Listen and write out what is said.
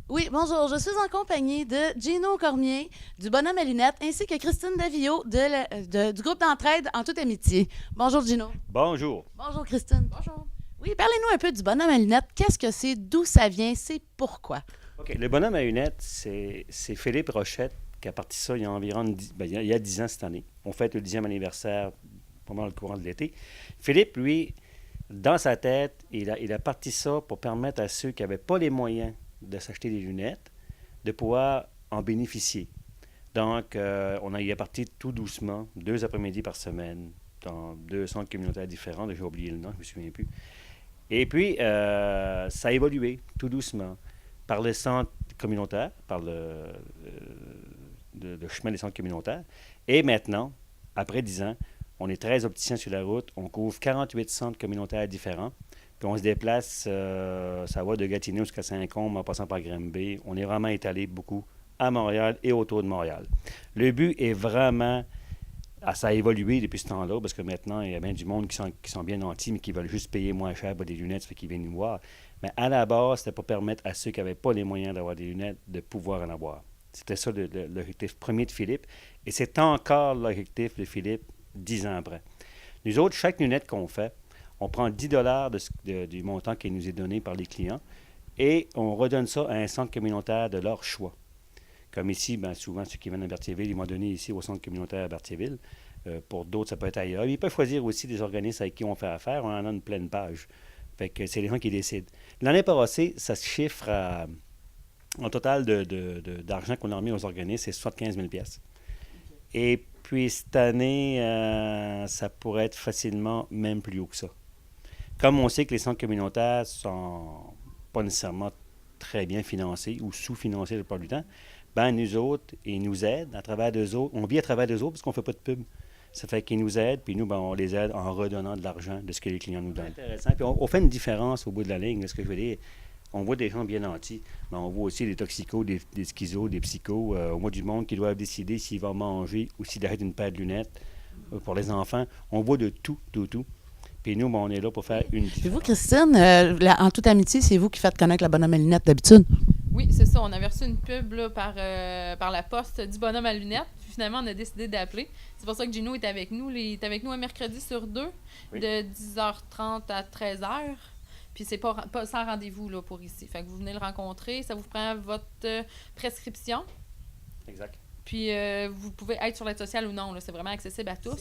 Oui, bonjour. Je suis en compagnie de Gino Cormier, du Bonhomme à lunettes, ainsi que Christine Davio du groupe d'entraide En toute amitié. Bonjour, Gino. Bonjour. Bonjour, Christine. Bonjour. Oui, parlez-nous un peu du Bonhomme à lunettes. Qu'est-ce que c'est? D'où ça vient? C'est pourquoi? OK. Le bonhomme à lunettes, c'est Philippe Rochette qui a parti ça il y a environ il y a 10 ans cette année. On fête le 10e anniversaire pendant le courant de l'été. Philippe, lui, dans sa tête, il a parti ça pour permettre à ceux qui n'avaient pas les moyens de s'acheter des lunettes de pouvoir en bénéficier. Donc, il est parti tout doucement, 2 après-midi par semaine, dans 2 centres communautaires différents. J'ai oublié le nom, je ne me souviens plus. Et puis, ça a évolué tout doucement par le centre communautaire, par le chemin des centres communautaires. Et maintenant, après 10 ans, on est 13 opticiens sur la route. On couvre 48 centres communautaires différents. Puis on se déplace, ça va de Gatineau jusqu'à Saint-Côme en passant par Granby. On est vraiment étalé beaucoup à Montréal et autour de Montréal. Le but est vraiment ça a évolué depuis ce temps-là, parce que maintenant, il y a bien du monde qui sont bien nantis, mais qui veulent juste payer moins cher pour des lunettes, ça fait qu'ils viennent nous voir. Mais à la base, c'était pour permettre à ceux qui n'avaient pas les moyens d'avoir des lunettes de pouvoir en avoir. C'était ça l'objectif premier de Philippe, et c'est encore l'objectif de Philippe 10 ans après. Nous autres, chaque lunette qu'on fait, on prend 10 du montant qui nous est donné par les clients, et on redonne ça à un centre communautaire de leur choix. Comme ici, ben, souvent, ceux qui viennent à Berthierville, ils m'ont donné ici au centre communautaire à Berthierville. Pour d'autres, ça peut être ailleurs. Ils peuvent choisir aussi des organismes avec qui on fait affaire. On en a une pleine page. Fait que c'est les gens qui décident. L'année passée, ça se chiffre en total d'argent qu'on a remis aux organismes, c'est 75 000 pièces. Et puis cette année, ça pourrait être facilement même plus haut que ça. Comme on sait que les centres communautaires sont pas nécessairement très bien financés ou sous-financés la plupart du temps, ben nous autres, ils nous aident à travers d'eux autres. On vit à travers d'eux autres parce qu'on ne fait pas de pub. Ça fait qu'ils nous aident, puis nous, ben, on les aide en redonnant de l'argent de ce que les clients nous donnent. C'est intéressant. Puis on fait une différence au bout de la ligne. Ce que je veux dire, on voit des gens bien nantis, mais on voit aussi des toxicos, des schizos, des psychos. On voit du monde qui doivent décider s'ils vont manger ou s'ils arrêtent une paire de lunettes. Pour les enfants, on voit de tout, tout, tout. Puis nous, ben, on est là pour faire une Puis vous, différence. Christine, En toute amitié, c'est vous qui faites connaître la Bonhomme à lunettes d'habitude? Oui, c'est ça. On avait reçu une pub là, par la poste du bonhomme à lunettes. Puis finalement, on a décidé d'appeler. C'est pour ça que Gino est avec nous. Il est avec nous un mercredi sur deux, Oui, de 10h30 à 13h. Puis c'est pas sans rendez-vous là, pour ici. Fait que vous venez le rencontrer. Ça vous prend votre prescription. exact. Puis vous pouvez être sur l'aide sociale ou non. Là. C'est vraiment accessible à tous.